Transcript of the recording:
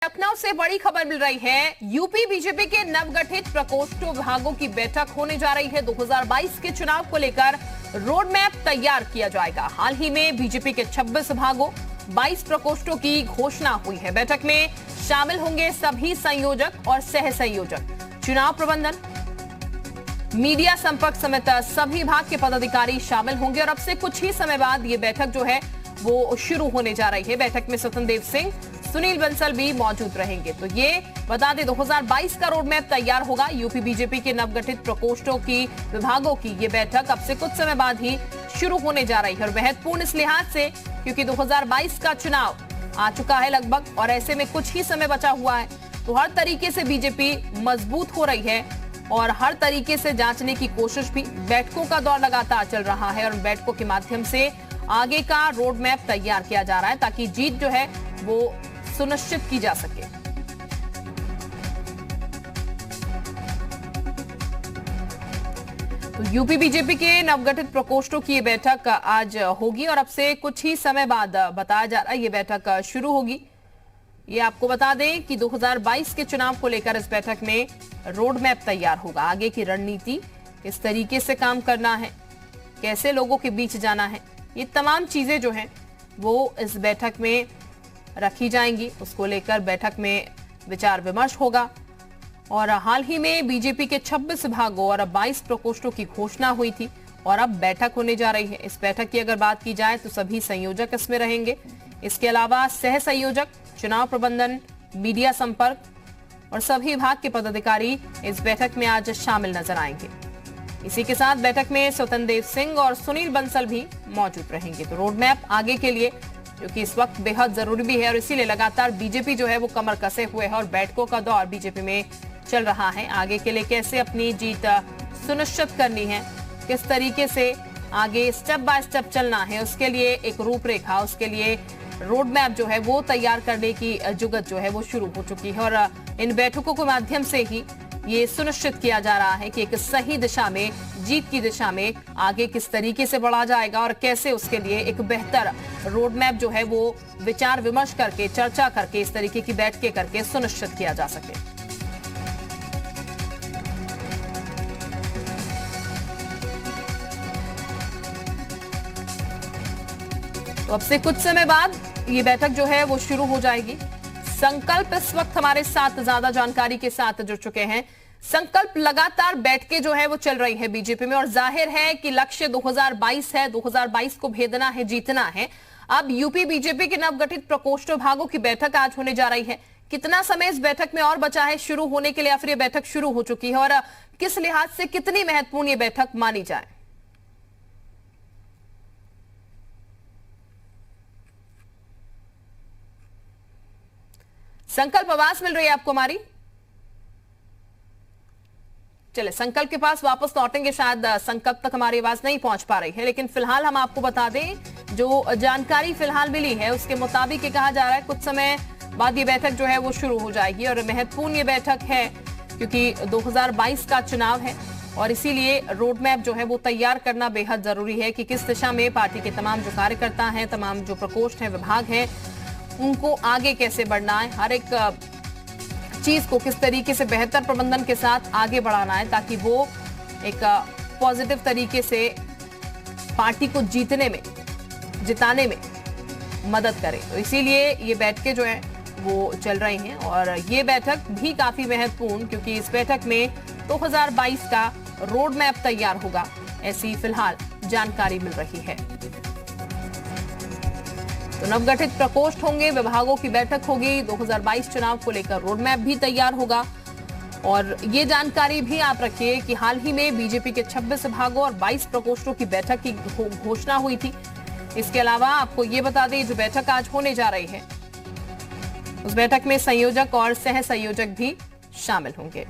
लखनऊ से बड़ी खबर मिल रही है। यूपी बीजेपी के नवगठित प्रकोष्ठों विभागों की बैठक होने जा रही है। 2022 के चुनाव को लेकर रोड मैप तैयार किया जाएगा। हाल ही में बीजेपी के 26 विभागों 22 प्रकोष्ठों की घोषणा हुई है। बैठक में शामिल होंगे सभी संयोजक और सह संयोजक, चुनाव प्रबंधन, मीडिया संपर्क समेत सभी विभाग के पदाधिकारी शामिल होंगे और अब से कुछ ही समय बाद ये बैठक जो है वो शुरू होने जा रही है। बैठक में स्वतंत्र देव सिंह, सुनील बंसल भी मौजूद रहेंगे। तो ये बता दें 2022 का रोड मैप तैयार होगा। यूपी बीजेपी के नवगठित प्रकोष्ठों की विभागों की ये बैठक अब से कुछ समय बाद ही शुरू होने जा रही है और महत्वपूर्ण इस लिहाज से क्योंकि 2022 का चुनाव आ चुका है लगभग और ऐसे में कुछ ही समय बचा हुआ है। तो हर तरीके से बीजेपी मजबूत हो रही है और हर तरीके से जांचने की कोशिश भी। बैठकों का दौर लगातार चल रहा है और बैठकों के माध्यम से आगे का रोड मैप तैयार किया जा रहा है ताकि जीत जो है वो सुनिश्चित की जा सके। तो यूपी बीजेपी के नवगठित प्रकोष्ठों की ये बैठक आज होगी और अब से कुछ ही समय बाद बताया जा रहा है ये बैठक शुरू होगी। ये आपको बता दें कि 2022 के चुनाव को लेकर इस बैठक में रोड मैप तैयार होगा। आगे की रणनीति, किस तरीके से काम करना है, कैसे लोगों के बीच जाना है, ये तमाम चीजें जो हैं वो इस बैठक में रखी जाएंगी। उसको लेकर बैठक में विचार विमर्श होगा। और हाल ही में बीजेपी के 26 विभागों और 22 प्रकोष्ठों की घोषणा हुई थी और अब बैठक होने जा रही है। इस बैठक की अगर बात की जाए तो सभी संयोजक इसमें रहेंगे। इसके अलावा सह संयोजक, चुनाव प्रबंधन, मीडिया संपर्क और सभी विभाग के पदाधिकारी इस बैठक में आज शामिल नजर आएंगे। इसी के साथ बैठक में स्वतंत्र देव सिंह और सुनील बंसल भी मौजूद रहेंगे। तो रोड मैप आगे के लिए जो कि इस वक्त बेहद जरूरी भी है और इसीलिए लगातार बीजेपी जो है वो कमर कसे हुए है और बैठकों का दौर बीजेपी में चल रहा है। आगे के लिए कैसे अपनी जीत सुनिश्चित करनी है, किस तरीके से आगे स्टेप बाय स्टेप चलना है, उसके लिए एक रूपरेखा, उसके लिए रोड मैप जो है वो तैयार करने की जुगत जो है वो शुरू हो चुकी है। और इन बैठकों के माध्यम से ही ये सुनिश्चित किया जा रहा है कि एक सही दिशा में, जीत की दिशा में आगे किस तरीके से बढ़ा जाएगा और कैसे उसके लिए एक बेहतर रोड मैप जो है वो विचार विमर्श करके, चर्चा करके, इस तरीके की बैठकें करके सुनिश्चित किया जा सके। तो अब से कुछ समय बाद ये बैठक जो है वो शुरू हो जाएगी। संकल्प इस वक्त हमारे साथ ज्यादा जानकारी के साथ जुड़ चुके हैं। संकल्प, लगातार बैठकें जो है वो चल रही है बीजेपी में और जाहिर है कि लक्ष्य 2022 है, 2022 को भेदना है, जीतना है। अब यूपी बीजेपी के नवगठित प्रकोष्ठ विभागों की बैठक आज होने जा रही है। कितना समय इस बैठक में और बचा है शुरू होने के लिए या फिर ये बैठक शुरू हो चुकी है और किस लिहाज से कितनी महत्वपूर्ण ये बैठक मानी जाए? संकल्प, आवाज मिल रही है आपको हमारी? चले संकल्प के पास वापस लौटेंगे। शायद संकल्प तक हमारी आवाज नहीं पहुंच पा रही है, लेकिन फिलहाल हम आपको बता दें जो जानकारी फिलहाल मिली है उसके मुताबिक ये कहा जा रहा है कुछ समय बाद ये बैठक जो है वो शुरू हो जाएगी और महत्वपूर्ण ये बैठक है क्योंकि 2022 का चुनाव है और इसीलिए रोड मैप जो है वो तैयार करना बेहद जरूरी है कि किस दिशा में पार्टी के तमाम जो कार्यकर्ता हैं, तमाम जो प्रकोष्ठ हैं, विभाग हैं, उनको आगे कैसे बढ़ना है, हर एक चीज को किस तरीके से बेहतर प्रबंधन के साथ आगे बढ़ाना है ताकि वो एक पॉजिटिव तरीके से पार्टी को जीतने में, जिताने में मदद करे। तो इसीलिए ये बैठकें जो है वो चल रही हैं और ये बैठक भी काफी महत्वपूर्ण क्योंकि इस बैठक में 2022 का रोड मैप तैयार होगा, ऐसी फिलहाल जानकारी मिल रही है। तो नवगठित प्रकोष्ठ होंगे, विभागों की बैठक होगी, 2022 चुनाव को लेकर रोड मैप भी तैयार होगा। और ये जानकारी भी आप रखिए कि हाल ही में बीजेपी के 26 विभागों और 22 प्रकोष्ठों की बैठक की घोषणा हुई थी। इसके अलावा आपको ये बता दें जो बैठक आज होने जा रही है उस बैठक में संयोजक और सह संयोजक भी शामिल होंगे।